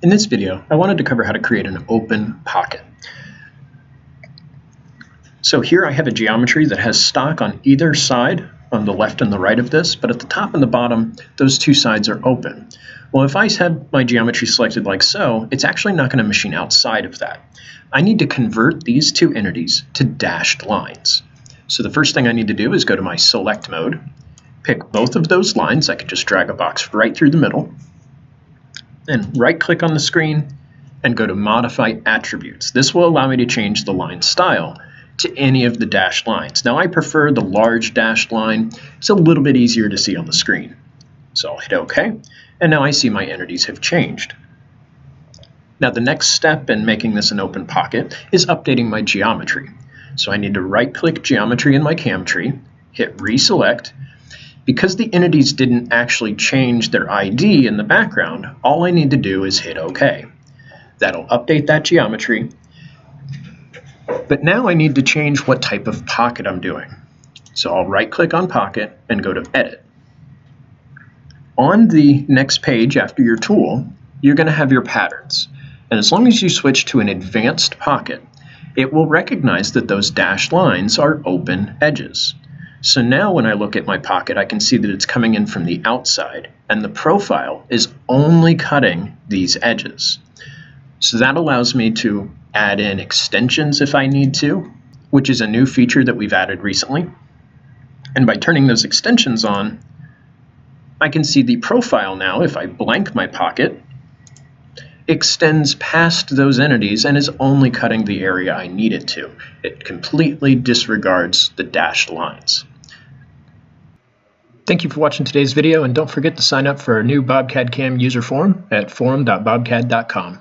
In this video, I wanted to cover how to create an open pocket. So here I have a geometry that has stock on either side, on the left and the right of this, but at the top and the bottom, those two sides are open. Well, if I had my geometry selected like so, it's actually not going to machine outside of that. I need to convert these two entities to dashed lines. So the first thing I need to do is go to my select mode, pick both of those lines. I can just drag a box right through the middle, and right-click on the screen and go to Modify Attributes. This will allow me to change the line style to any of the dashed lines. Now I prefer the large dashed line. It's a little bit easier to see on the screen. So I'll hit OK, and now I see my entities have changed. Now the next step in making this an open pocket is updating my geometry. So I need to right-click Geometry in my CAM tree, hit Reselect. Because the entities didn't actually change their ID in the background, all I need to do is hit OK. That'll update that geometry. But now I need to change what type of pocket I'm doing. So I'll right-click on Pocket and go to Edit. On the next page after your tool, you're going to have your patterns. And as long as you switch to an advanced pocket, it will recognize that those dashed lines are open edges. So now when I look at my pocket, I can see that it's coming in from the outside, and the profile is only cutting these edges. So that allows me to add in extensions if I need to, which is a new feature that we've added recently. And by turning those extensions on, I can see the profile now, if I blank my pocket, extends past those entities and is only cutting the area I need it to. It completely disregards the dashed lines. Thank you for watching today's video, and don't forget to sign up for our new BobCAD CAM user forum at forum.bobcad.com.